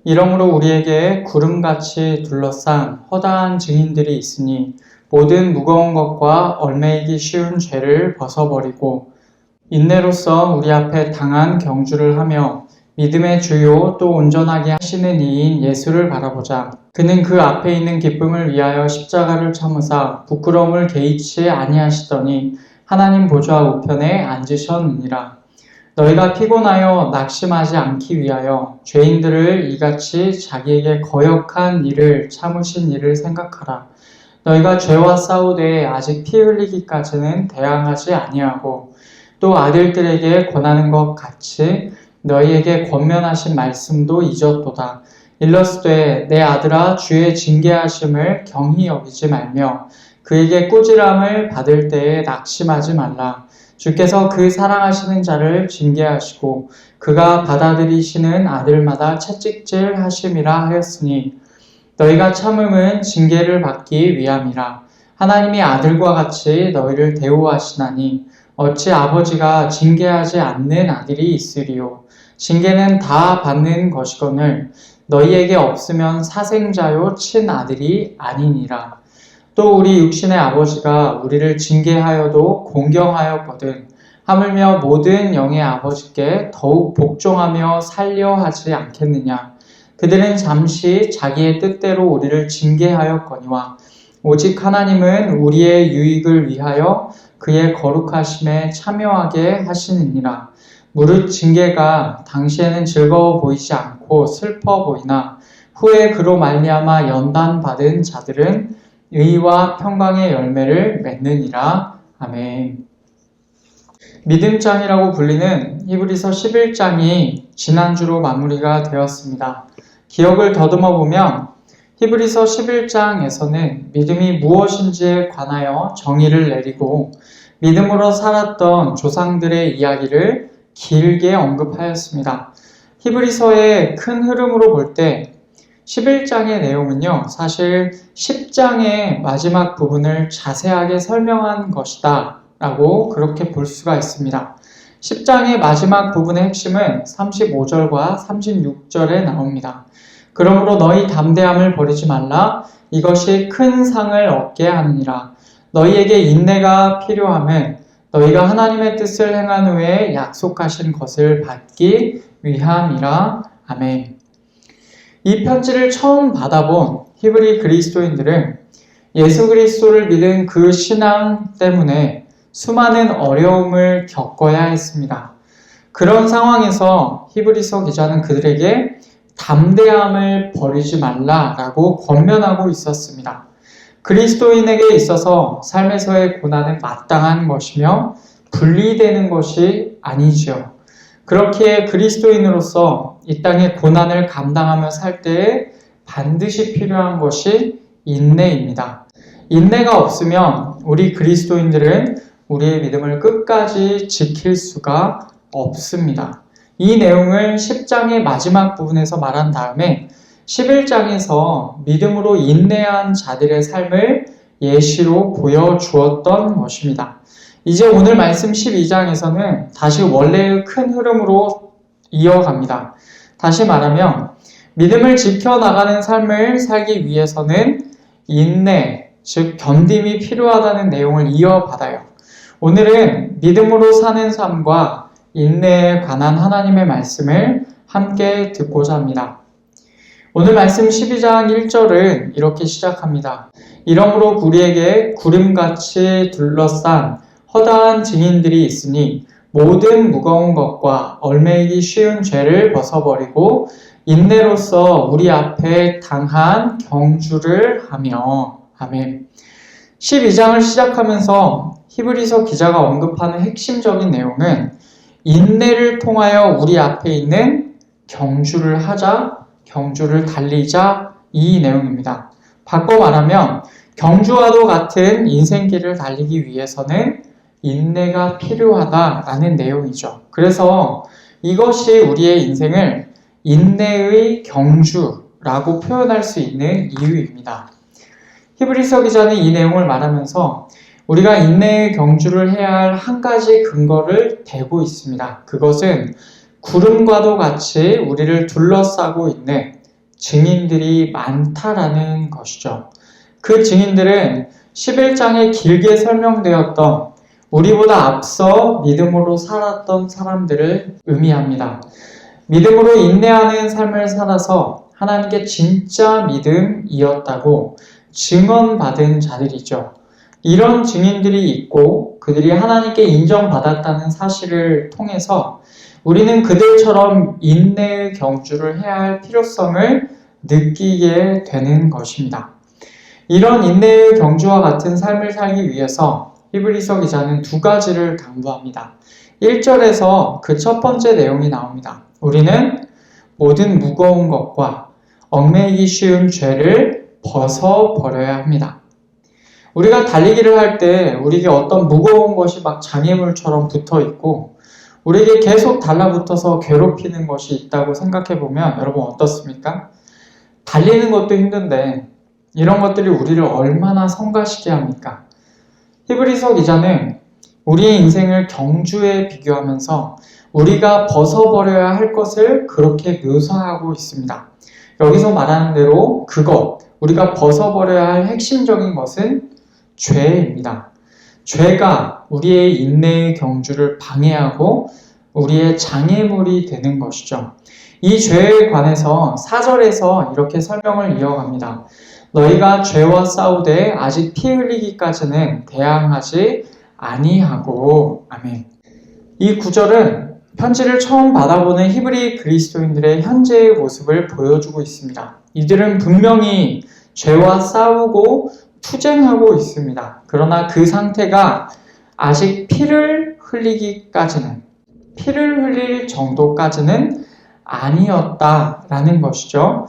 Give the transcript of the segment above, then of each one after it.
이러므로 우리에게 구름같이 둘러싼 허다한 증인들이 있으니 모든 무거운 것과 얽매이기 쉬운 죄를 벗어버리고 인내로써 우리 앞에 당한 경주를 하며 믿음의 주요 또 온전하게 하시는 이인 예수를 바라보자. 그는 그 앞에 있는 기쁨을 위하여 십자가를 참으사 부끄러움을 개의치 아니하시더니 하나님 보좌 우편에 앉으셨느니라. 너희가 피곤하여 낙심하지 않기 위하여 죄인들을 이같이 자기에게 거역한 일을 참으신 일을 생각하라. 너희가 죄와 싸우되 아직 피 흘리기까지는 대항하지 아니하고 또 아들들에게 권하는 것 같이 너희에게 권면하신 말씀도 잊었도다. 일러스되 내 아들아 주의 징계하심을 경히 여기지 말며 그에게 꾸지람을 받을 때에 낙심하지 말라. 주께서 그 사랑하시는 자를 징계하시고 그가 받아들이시는 아들마다 채찍질 하심이라 하였으니 너희가 참음은 징계를 받기 위함이라. 하나님이 아들과 같이 너희를 대우하시나니 어찌 아버지가 징계하지 않는 아들이 있으리요. 징계는 다 받는 것이거늘 너희에게 없으면 사생자요 친아들이 아니니라. 또 우리 육신의 아버지가 우리를 징계하여도 공경하였거든 하물며 모든 영의 아버지께 더욱 복종하며 살려 하지 않겠느냐. 그들은 잠시 자기의 뜻대로 우리를 징계하였거니와 오직 하나님은 우리의 유익을 위하여 그의 거룩하심에 참여하게 하시느니라. 무릇 징계가 당시에는 즐거워 보이지 않고 슬퍼 보이나 후에 그로 말미암아 연단받은 자들은 의와 평강의 열매를 맺느니라. 아멘. 믿음장이라고 불리는 히브리서 11장이 지난주로 마무리가 되었습니다. 기억을 더듬어 보면 히브리서 11장에서는 믿음이 무엇인지에 관하여 정의를 내리고 믿음으로 살았던 조상들의 이야기를 길게 언급하였습니다. 히브리서의 큰 흐름으로 볼 때 11장의 내용은요, 사실 10장의 마지막 부분을 자세하게 설명한 것이다 라고 그렇게 볼 수가 있습니다. 10장의 마지막 부분의 핵심은 35절과 36절에 나옵니다. 그러므로 너희 담대함을 버리지 말라. 이것이 큰 상을 얻게 하느니라. 너희에게 인내가 필요함은 너희가 하나님의 뜻을 행한 후에 약속하신 것을 받기 위함이라. 아멘. 이 편지를 처음 받아본 히브리 그리스도인들은 예수 그리스도를 믿은 그 신앙 때문에 수많은 어려움을 겪어야 했습니다. 그런 상황에서 히브리서 기자는 그들에게 담대함을 버리지 말라라고 권면하고 있었습니다. 그리스도인에게 있어서 삶에서의 고난은 마땅한 것이며 분리되는 것이 아니지요. 그렇기에 그리스도인으로서 이 땅의 고난을 감당하며 살 때에 반드시 필요한 것이 인내입니다. 인내가 없으면 우리 그리스도인들은 우리의 믿음을 끝까지 지킬 수가 없습니다. 이 내용을 10장의 마지막 부분에서 말한 다음에 11장에서 믿음으로 인내한 자들의 삶을 예시로 보여주었던 것입니다. 이제 오늘 말씀 12장에서는 다시 원래의 큰 흐름으로 이어갑니다. 다시 말하면 믿음을 지켜나가는 삶을 살기 위해서는 인내, 즉 견딤이 필요하다는 내용을 이어받아요. 오늘은 믿음으로 사는 삶과 인내에 관한 하나님의 말씀을 함께 듣고자 합니다. 오늘 말씀 12장 1절은 이렇게 시작합니다. 이러므로 우리에게 구름같이 둘러싼 허다한 증인들이 있으니 모든 무거운 것과 얽매이기 쉬운 죄를 벗어버리고 인내로써 우리 앞에 당한 경주를 하며. 아멘. 12장을 시작하면서 히브리서 기자가 언급하는 핵심적인 내용은 인내를 통하여 우리 앞에 있는 경주를 하자, 경주를 달리자 이 내용입니다. 바꿔 말하면 경주와도 같은 인생길을 달리기 위해서는 인내가 필요하다라는 내용이죠. 그래서 이것이 우리의 인생을 인내의 경주라고 표현할 수 있는 이유입니다. 히브리서 기자는 이 내용을 말하면서 우리가 인내의 경주를 해야 할 한 가지 근거를 대고 있습니다. 그것은 구름과도 같이 우리를 둘러싸고 있는 증인들이 많다라는 것이죠. 그 증인들은 11장에 길게 설명되었던 우리보다 앞서 믿음으로 살았던 사람들을 의미합니다. 믿음으로 인내하는 삶을 살아서 하나님께 진짜 믿음이었다고 증언받은 자들이죠. 이런 증인들이 있고 그들이 하나님께 인정받았다는 사실을 통해서 우리는 그들처럼 인내의 경주를 해야 할 필요성을 느끼게 되는 것입니다. 이런 인내의 경주와 같은 삶을 살기 위해서 히브리서 기자는 두 가지를 강조합니다. 1절에서 그 첫 번째 내용이 나옵니다. 우리는 모든 무거운 것과 얽매이기 쉬운 죄를 벗어버려야 합니다. 우리가 달리기를 할 때 우리에게 어떤 무거운 것이 막 장애물처럼 붙어 있고 우리에게 계속 달라붙어서 괴롭히는 것이 있다고 생각해 보면 여러분 어떻습니까? 달리는 것도 힘든데 이런 것들이 우리를 얼마나 성가시게 합니까? 히브리서 기자는 우리의 인생을 경주에 비교하면서 우리가 벗어버려야 할 것을 그렇게 묘사하고 있습니다. 여기서 말하는 대로 그것, 우리가 벗어버려야 할 핵심적인 것은 죄입니다. 죄가 우리의 인내의 경주를 방해하고 우리의 장애물이 되는 것이죠. 이 죄에 관해서 4절에서 이렇게 설명을 이어갑니다. 너희가 죄와 싸우되 아직 피 흘리기까지는 대항하지 아니하고. 아멘. 이 구절은 편지를 처음 받아보는 히브리 그리스도인들의 현재의 모습을 보여주고 있습니다. 이들은 분명히 죄와 싸우고 투쟁하고 있습니다. 그러나 그 상태가 아직 피를 흘릴 정도까지는 아니었다라는 것이죠.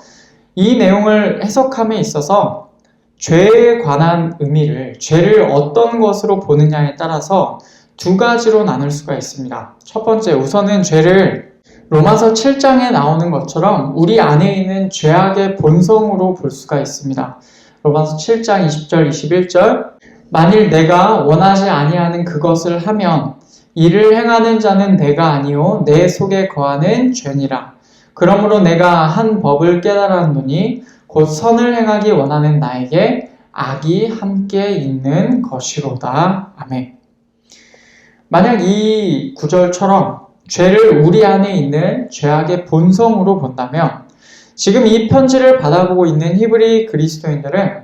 이 내용을 해석함에 있어서 죄에 관한 의미를, 죄를 어떤 것으로 보느냐에 따라서 두 가지로 나눌 수가 있습니다. 첫 번째, 우선은 죄를 로마서 7장에 나오는 것처럼 우리 안에 있는 죄악의 본성으로 볼 수가 있습니다. 로마서 7장 20절, 21절 만일 내가 원하지 아니하는 그것을 하면 이를 행하는 자는 내가 아니요 내 속에 거하는 죄니라. 그러므로 내가 한 법을 깨달았노니 곧 선을 행하기 원하는 나에게 악이 함께 있는 것이로다. 아멘. 만약 이 구절처럼 죄를 우리 안에 있는 죄악의 본성으로 본다면 지금 이 편지를 받아보고 있는 히브리 그리스도인들은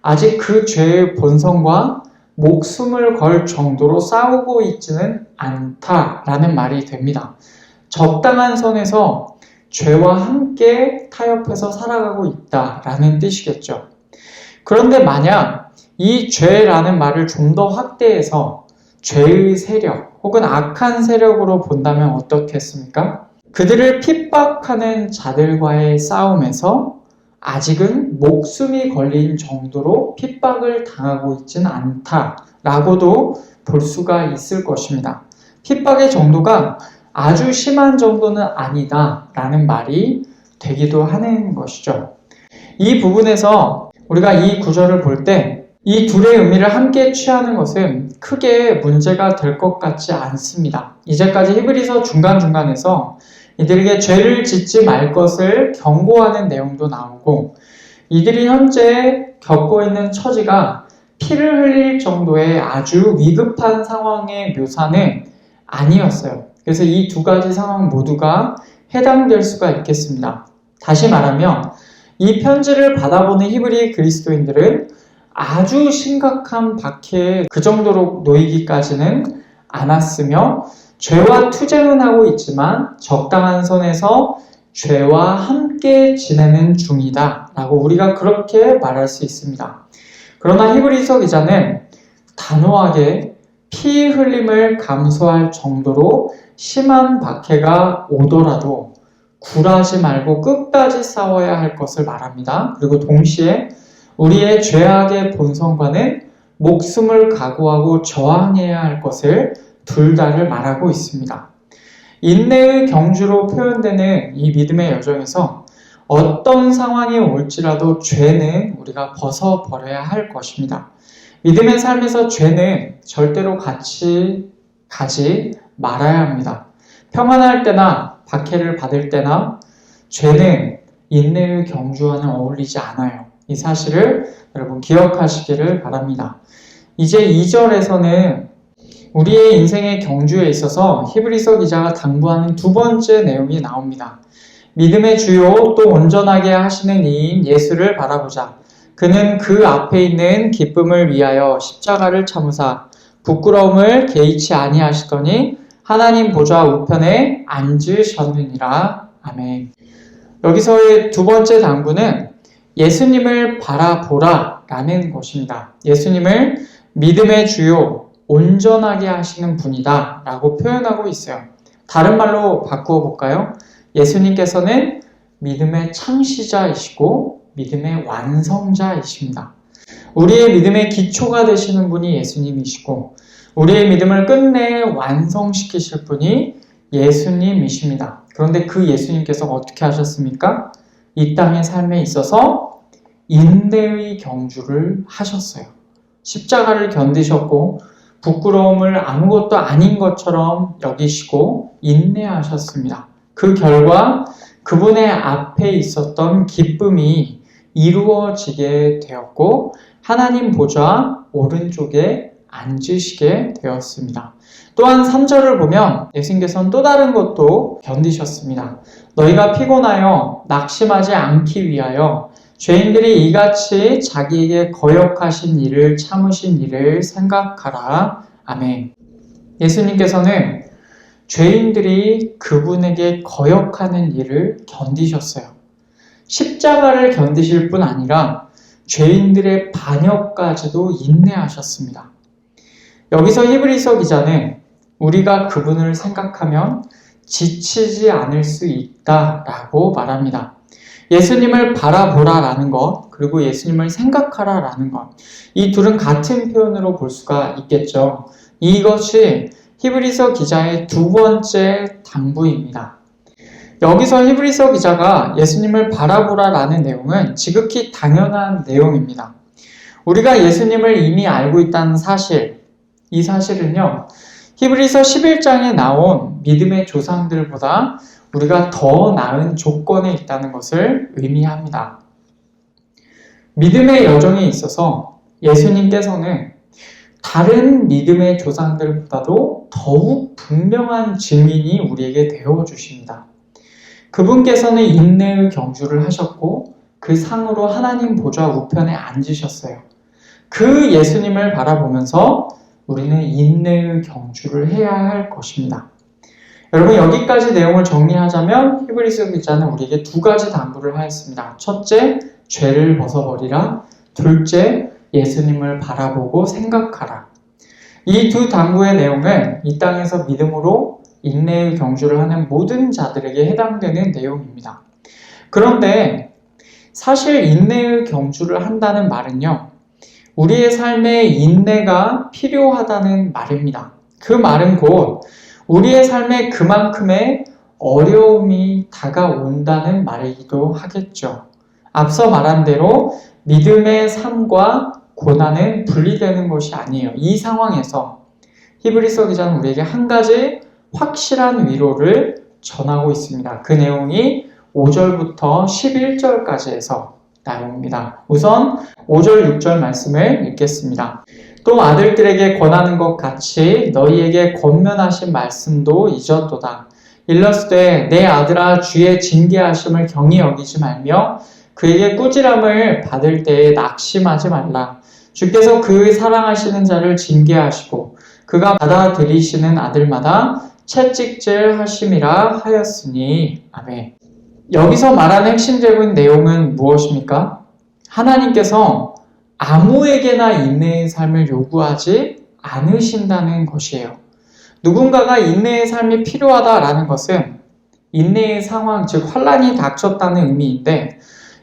아직 그 죄의 본성과 목숨을 걸 정도로 싸우고 있지는 않다라는 말이 됩니다. 적당한 선에서 죄와 함께 타협해서 살아가고 있다라는 뜻이겠죠. 그런데 만약 이 죄라는 말을 좀 더 확대해서 죄의 세력 혹은 악한 세력으로 본다면 어떻겠습니까? 그들을 핍박하는 자들과의 싸움에서 아직은 목숨이 걸린 정도로 핍박을 당하고 있지는 않다라고도 볼 수가 있을 것입니다. 핍박의 정도가 아주 심한 정도는 아니다라는 말이 되기도 하는 것이죠. 이 부분에서 우리가 이 구절을 볼 때 이 둘의 의미를 함께 취하는 것은 크게 문제가 될 것 같지 않습니다. 이제까지 히브리서 중간중간에서 이들에게 죄를 짓지 말 것을 경고하는 내용도 나오고 이들이 현재 겪고 있는 처지가 피를 흘릴 정도의 아주 위급한 상황의 묘사는 아니었어요. 그래서 이 두 가지 상황 모두가 해당될 수가 있겠습니다. 다시 말하면 이 편지를 받아보는 히브리 그리스도인들은 아주 심각한 박해에 그 정도로 놓이기까지는 않았으며 죄와 투쟁은 하고 있지만 적당한 선에서 죄와 함께 지내는 중이다 라고 우리가 그렇게 말할 수 있습니다. 그러나 히브리서 기자는 단호하게 피 흘림을 감수할 정도로 심한 박해가 오더라도 굴하지 말고 끝까지 싸워야 할 것을 말합니다. 그리고 동시에 우리의 죄악의 본성과는 목숨을 각오하고 저항해야 할 것을 둘 다를 말하고 있습니다. 인내의 경주로 표현되는 이 믿음의 여정에서 어떤 상황이 올지라도 죄는 우리가 벗어버려야 할 것입니다. 믿음의 삶에서 죄는 절대로 같이 가지 말아야 합니다. 평안할 때나 박해를 받을 때나 죄는 인내의 경주와는 어울리지 않아요. 이 사실을 여러분 기억하시기를 바랍니다. 이제 2절에서는 우리의 인생의 경주에 있어서 히브리서 기자가 당부하는 두 번째 내용이 나옵니다. 믿음의 주요 또 온전하게 하시는 이인 예수를 바라보자. 그는 그 앞에 있는 기쁨을 위하여 십자가를 참으사 부끄러움을 개의치 아니하시더니 하나님 보좌 우편에 앉으셨느니라. 아멘. 여기서의 두 번째 당부는 예수님을 바라보라 라는 것입니다. 예수님을 믿음의 주요 온전하게 하시는 분이다 라고 표현하고 있어요. 다른 말로 바꾸어 볼까요? 예수님께서는 믿음의 창시자이시고 믿음의 완성자이십니다. 우리의 믿음의 기초가 되시는 분이 예수님이시고 우리의 믿음을 끝내 완성시키실 분이 예수님이십니다. 그런데 그 예수님께서 어떻게 하셨습니까? 이 땅의 삶에 있어서 인내의 경주를 하셨어요. 십자가를 견디셨고 부끄러움을 아무것도 아닌 것처럼 여기시고 인내하셨습니다. 그 결과 그분의 앞에 있었던 기쁨이 이루어지게 되었고 하나님 보좌 오른쪽에 앉으시게 되었습니다. 또한 3절을 보면 예수님께서는 또 다른 것도 견디셨습니다. 너희가 피곤하여 낙심하지 않기 위하여 죄인들이 이같이 자기에게 거역하신 일을 참으신 일을 생각하라. 아멘. 예수님께서는 죄인들이 그분에게 거역하는 일을 견디셨어요. 십자가를 견디실 뿐 아니라 죄인들의 반역까지도 인내하셨습니다. 여기서 히브리서 기자는 우리가 그분을 생각하면 지치지 않을 수 있다라고 말합니다. 예수님을 바라보라라는 것, 그리고 예수님을 생각하라라는 것, 이 둘은 같은 표현으로 볼 수가 있겠죠. 이것이 히브리서 기자의 두 번째 당부입니다. 여기서 히브리서 기자가 예수님을 바라보라라는 내용은 지극히 당연한 내용입니다. 우리가 예수님을 이미 알고 있다는 사실, 이 사실은요, 히브리서 11장에 나온 믿음의 조상들보다 우리가 더 나은 조건에 있다는 것을 의미합니다. 믿음의 여정에 있어서 예수님께서는 다른 믿음의 조상들보다도 더욱 분명한 증인이 우리에게 되어주십니다. 그분께서는 인내의 경주를 하셨고 그 상으로 하나님 보좌 우편에 앉으셨어요. 그 예수님을 바라보면서 우리는 인내의 경주를 해야 할 것입니다. 여러분, 여기까지 내용을 정리하자면 히브리서 기자는 우리에게 두 가지 당부를 하였습니다. 첫째, 죄를 벗어버리라. 둘째, 예수님을 바라보고 생각하라. 이 두 당부의 내용은 이 땅에서 믿음으로 인내의 경주를 하는 모든 자들에게 해당되는 내용입니다. 그런데 사실 인내의 경주를 한다는 말은요, 우리의 삶에 인내가 필요하다는 말입니다. 그 말은 곧 우리의 삶에 그만큼의 어려움이 다가온다는 말이기도 하겠죠. 앞서 말한 대로 믿음의 삶과 고난은 분리되는 것이 아니에요. 이 상황에서 히브리서 기자는 우리에게 한 가지 확실한 위로를 전하고 있습니다. 그 내용이 5절부터 11절까지 해서 나옵니다. 우선 5절, 6절 말씀을 읽겠습니다. 또 아들들에게 권하는 것 같이 너희에게 권면하신 말씀도 잊었도다. 일러스되 내 아들아 주의 징계하심을 경히 여기지 말며 그에게 꾸지람을 받을 때에 낙심하지 말라. 주께서 그 사랑하시는 자를 징계하시고 그가 받아들이시는 아들마다 채찍질 하심이라 하였으니. 아멘. 여기서 말하는 핵심적인 내용은 무엇입니까? 하나님께서 아무에게나 인내의 삶을 요구하지 않으신다는 것이에요. 누군가가 인내의 삶이 필요하다라는 것은 인내의 상황, 즉 환란이 닥쳤다는 의미인데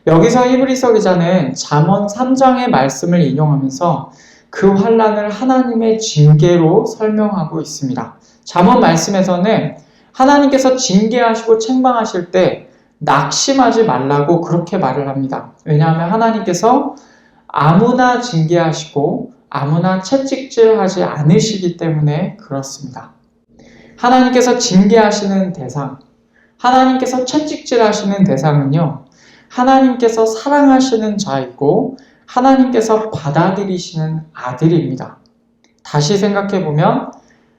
여기서 히브리서 기자는 잠언 3장의 말씀을 인용하면서 그 환란을 하나님의 징계로 설명하고 있습니다. 잠언 말씀에서는 하나님께서 징계하시고 책망하실 때 낙심하지 말라고 그렇게 말을 합니다. 왜냐하면 하나님께서 아무나 징계하시고 아무나 채찍질하지 않으시기 때문에 그렇습니다. 하나님께서 징계하시는 대상, 하나님께서 채찍질하시는 대상은요, 하나님께서 사랑하시는 자이고 하나님께서 받아들이시는 아들입니다. 다시 생각해보면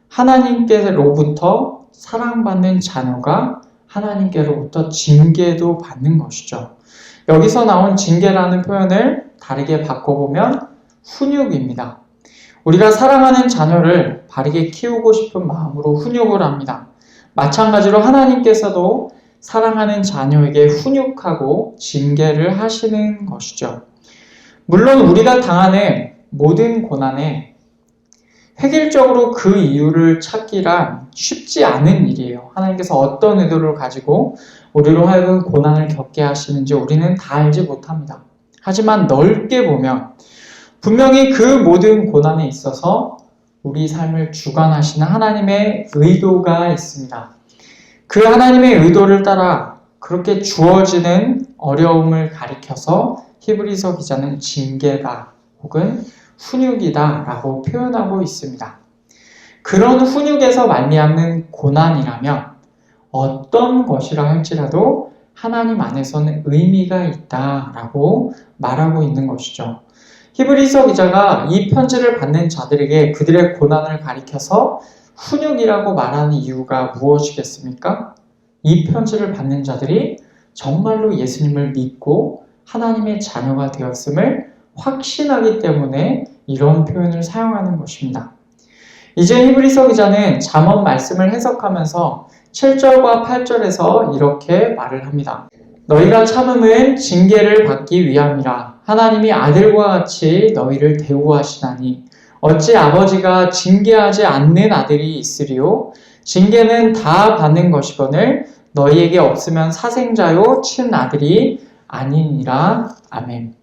하나님께로부터 사랑받는 자녀가 하나님께로부터 징계도 받는 것이죠. 여기서 나온 징계라는 표현을 다르게 바꿔보면 훈육입니다. 우리가 사랑하는 자녀를 바르게 키우고 싶은 마음으로 훈육을 합니다. 마찬가지로 하나님께서도 사랑하는 자녀에게 훈육하고 징계를 하시는 것이죠. 물론 우리가 당하는 모든 고난에 획일적으로 그 이유를 찾기란 쉽지 않은 일이에요. 하나님께서 어떤 의도를 가지고 우리로 하여금 고난을 겪게 하시는지 우리는 다 알지 못합니다. 하지만 넓게 보면 분명히 그 모든 고난에 있어서 우리 삶을 주관하시는 하나님의 의도가 있습니다. 그 하나님의 의도를 따라 그렇게 주어지는 어려움을 가리켜서 히브리서 기자는 징계다 혹은 훈육이다 라고 표현하고 있습니다. 그런 훈육에서 말미암는 고난이라면 어떤 것이라 할지라도 하나님 안에서는 의미가 있다라고 말하고 있는 것이죠. 히브리서 기자가 이 편지를 받는 자들에게 그들의 고난을 가리켜서 훈육이라고 말하는 이유가 무엇이겠습니까? 이 편지를 받는 자들이 정말로 예수님을 믿고 하나님의 자녀가 되었음을 확신하기 때문에 이런 표현을 사용하는 것입니다. 이제 히브리서 기자는 잠언 말씀을 해석하면서 7절과 8절에서 이렇게 말을 합니다. 너희가 참음은 징계를 받기 위함이라. 하나님이 아들과 같이 너희를 대우하시나니 어찌 아버지가 징계하지 않는 아들이 있으리요? 징계는 다 받는 것이거늘 너희에게 없으면 사생자요 친아들이 아니니라. 아멘.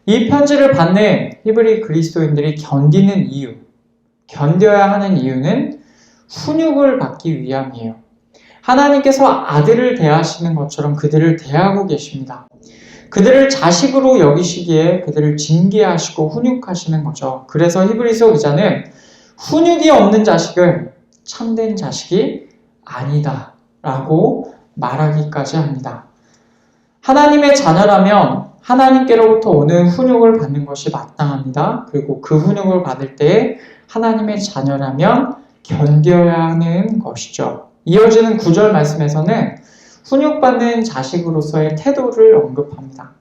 이 편지를 받는 히브리 그리스도인들이 견디는 이유, 견뎌야 하는 이유는 훈육을 받기 위함이에요. 하나님께서 아들을 대하시는 것처럼 그들을 대하고 계십니다. 그들을 자식으로 여기시기에 그들을 징계하시고 훈육하시는 거죠. 그래서 히브리서 기자는 훈육이 없는 자식은 참된 자식이 아니다 라고 말하기까지 합니다. 하나님의 자녀라면 하나님께로부터 오는 훈육을 받는 것이 마땅합니다. 그리고 그 훈육을 받을 때 하나님의 자녀라면 견뎌야 하는 것이죠. 이어지는 9절 말씀에서는 훈육받는 자식으로서의 태도를 언급합니다.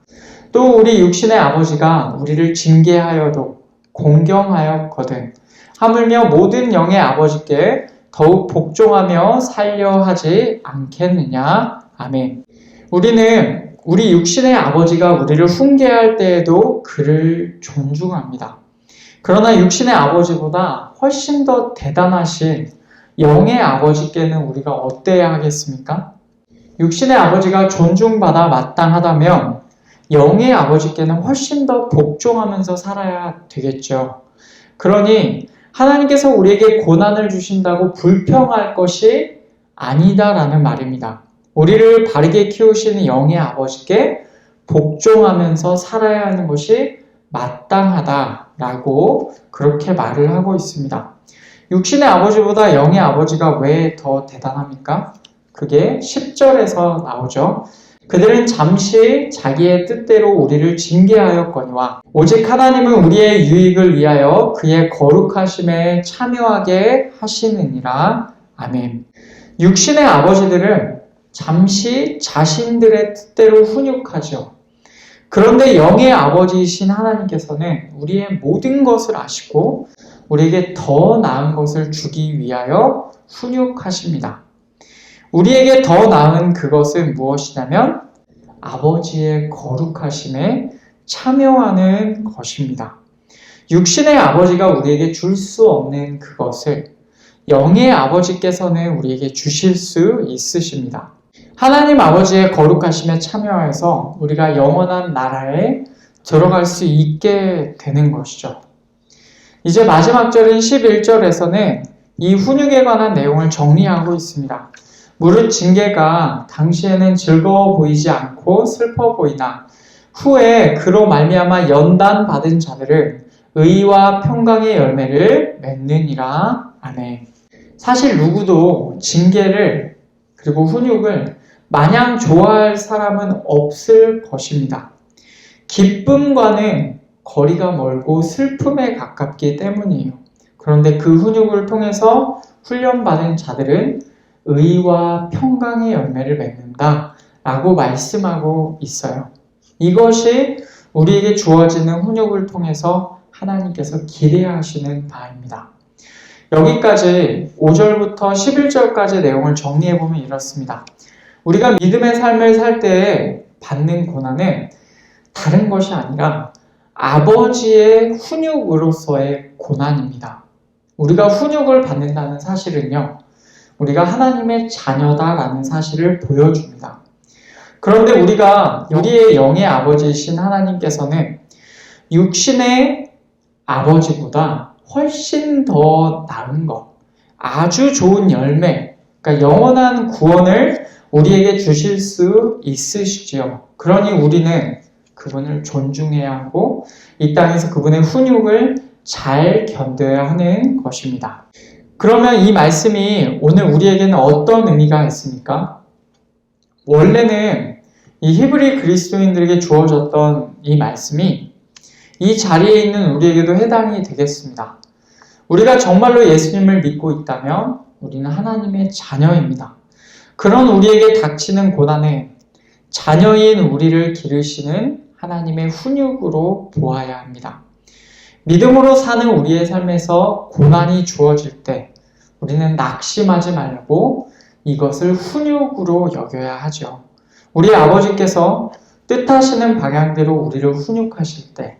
또 우리 육신의 아버지가 우리를 징계하여도 공경하였거든 하물며 모든 영의 아버지께 더욱 복종하며 살려 하지 않겠느냐. 아멘. 우리는 우리 육신의 아버지가 우리를 훈계할 때에도 그를 존중합니다. 그러나 육신의 아버지보다 훨씬 더 대단하신 영의 아버지께는 우리가 어때야 하겠습니까? 육신의 아버지가 존중받아 마땅하다면 영의 아버지께는 훨씬 더 복종하면서 살아야 되겠죠. 그러니 하나님께서 우리에게 고난을 주신다고 불평할 것이 아니다라는 말입니다. 우리를 바르게 키우시는 영의 아버지께 복종하면서 살아야 하는 것이 마땅하다라고 그렇게 말을 하고 있습니다. 육신의 아버지보다 영의 아버지가 왜 더 대단합니까? 그게 10절에서 나오죠. 그들은 잠시 자기의 뜻대로 우리를 징계하였거니와 오직 하나님은 우리의 유익을 위하여 그의 거룩하심에 참여하게 하시느니라. 아멘. 육신의 아버지들은 잠시 자신들의 뜻대로 훈육하죠. 그런데 영의 아버지이신 하나님께서는 우리의 모든 것을 아시고 우리에게 더 나은 것을 주기 위하여 훈육하십니다. 우리에게 더 나은 그것은 무엇이냐면 아버지의 거룩하심에 참여하는 것입니다. 육신의 아버지가 우리에게 줄 수 없는 그것을 영의 아버지께서는 우리에게 주실 수 있으십니다. 하나님 아버지의 거룩하심에 참여해서 우리가 영원한 나라에 들어갈 수 있게 되는 것이죠. 이제 마지막 절인 11절에서는 이 훈육에 관한 내용을 정리하고 있습니다. 무릇 징계가 당시에는 즐거워 보이지 않고 슬퍼 보이나 후에 그로 말미암아 연단 받은 자들은 의와 평강의 열매를 맺느니라. 아멘. 사실 누구도 징계를 그리고 훈육을 마냥 좋아할 사람은 없을 것입니다. 기쁨과는 거리가 멀고 슬픔에 가깝기 때문이에요. 그런데 그 훈육을 통해서 훈련받은 자들은 의와 평강의 열매를 맺는다 라고 말씀하고 있어요. 이것이 우리에게 주어지는 훈육을 통해서 하나님께서 기대하시는 바입니다. 여기까지 5절부터 11절까지 내용을 정리해보면 이렇습니다. 우리가 믿음의 삶을 살 때 받는 고난은 다른 것이 아니라 아버지의 훈육으로서의 고난입니다. 우리가 훈육을 받는다는 사실은요, 우리가 하나님의 자녀다라는 사실을 보여줍니다. 그런데 우리의 영의 아버지이신 하나님께서는 육신의 아버지보다 훨씬 더 나은 것, 아주 좋은 열매, 그러니까 영원한 구원을 우리에게 주실 수 있으시지요. 그러니 우리는 그분을 존중해야 하고 이 땅에서 그분의 훈육을 잘 견뎌야 하는 것입니다. 그러면 이 말씀이 오늘 우리에게는 어떤 의미가 있습니까? 원래는 이 히브리 그리스도인들에게 주어졌던 이 말씀이 이 자리에 있는 우리에게도 해당이 되겠습니다. 우리가 정말로 예수님을 믿고 있다면 우리는 하나님의 자녀입니다. 그런 우리에게 닥치는 고난에 자녀인 우리를 기르시는 하나님의 훈육으로 보아야 합니다. 믿음으로 사는 우리의 삶에서 고난이 주어질 때 우리는 낙심하지 말고 이것을 훈육으로 여겨야 하죠. 우리 아버지께서 뜻하시는 방향대로 우리를 훈육하실 때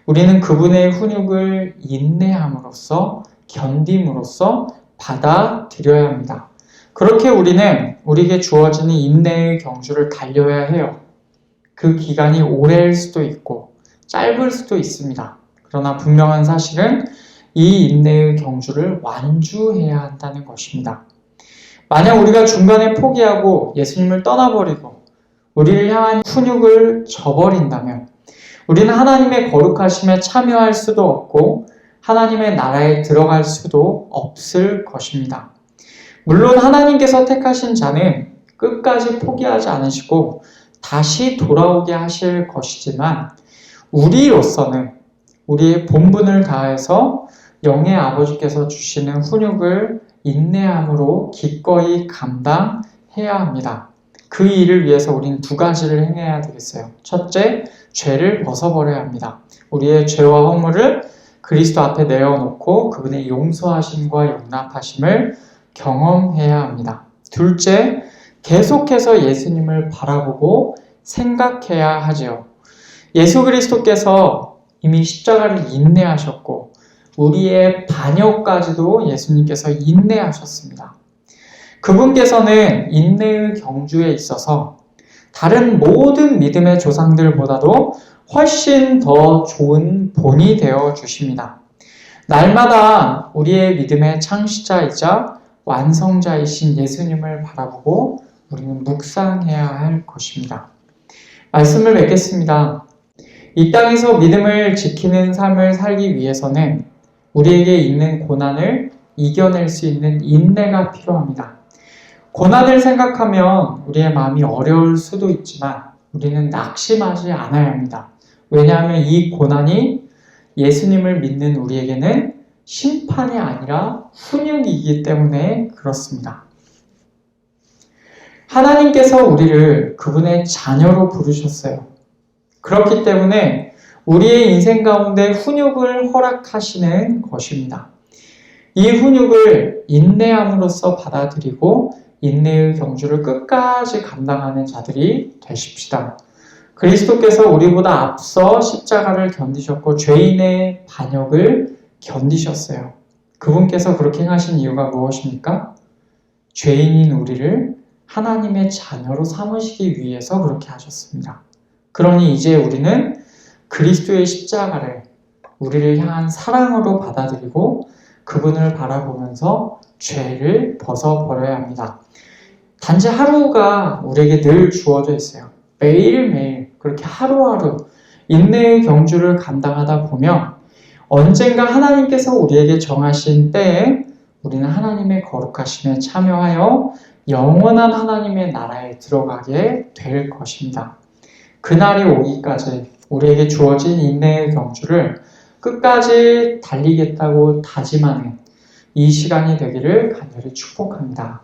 우리는 그분의 훈육을 인내함으로써 견딤으로써 받아들여야 합니다. 그렇게 우리는 우리에게 주어지는 인내의 경주를 달려야 해요. 그 기간이 오래일 수도 있고 짧을 수도 있습니다. 그러나 분명한 사실은 이 인내의 경주를 완주해야 한다는 것입니다. 만약 우리가 중간에 포기하고 예수님을 떠나버리고 우리를 향한 훈육을 저버린다면 우리는 하나님의 거룩하심에 참여할 수도 없고 하나님의 나라에 들어갈 수도 없을 것입니다. 물론 하나님께서 택하신 자는 끝까지 포기하지 않으시고 다시 돌아오게 하실 것이지만 우리로서는 우리의 본분을 다해서 영의 아버지께서 주시는 훈육을 인내함으로 기꺼이 감당해야 합니다. 그 일을 위해서 우리는 두 가지를 행해야 되겠어요. 첫째, 죄를 벗어버려야 합니다. 우리의 죄와 허물을 그리스도 앞에 내어놓고 그분의 용서하심과 용납하심을 경험해야 합니다. 둘째, 계속해서 예수님을 바라보고 생각해야 하죠. 예수 그리스도께서 이미 십자가를 인내하셨고 우리의 반역까지도 예수님께서 인내하셨습니다. 그분께서는 인내의 경주에 있어서 다른 모든 믿음의 조상들보다도 훨씬 더 좋은 본이 되어 주십니다. 날마다 우리의 믿음의 창시자이자 완성자이신 예수님을 바라보고 우리는 묵상해야 할 것입니다. 말씀을 맺겠습니다. 이 땅에서 믿음을 지키는 삶을 살기 위해서는 우리에게 있는 고난을 이겨낼 수 있는 인내가 필요합니다. 고난을 생각하면 우리의 마음이 어려울 수도 있지만 우리는 낙심하지 않아야 합니다. 왜냐하면 이 고난이 예수님을 믿는 우리에게는 심판이 아니라 훈육이기 때문에 그렇습니다. 하나님께서 우리를 그분의 자녀로 부르셨어요. 그렇기 때문에 우리의 인생 가운데 훈육을 허락하시는 것입니다. 이 훈육을 인내함으로써 받아들이고 인내의 경주를 끝까지 감당하는 자들이 되십시다. 그리스도께서 우리보다 앞서 십자가를 견디셨고 죄인의 반역을 견디셨어요. 그분께서 그렇게 행하신 이유가 무엇입니까? 죄인인 우리를 하나님의 자녀로 삼으시기 위해서 그렇게 하셨습니다. 그러니 이제 우리는 그리스도의 십자가를 우리를 향한 사랑으로 받아들이고 그분을 바라보면서 죄를 벗어버려야 합니다. 단지 하루가 우리에게 늘 주어져 있어요. 매일매일 그렇게 하루하루 인내의 경주를 감당하다 보면 언젠가 하나님께서 우리에게 정하신 때에 우리는 하나님의 거룩하심에 참여하여 영원한 하나님의 나라에 들어가게 될 것입니다. 그날이 오기까지 우리에게 주어진 인내의 경주를 끝까지 달리겠다고 다짐하는 이 시간이 되기를 간절히 축복합니다.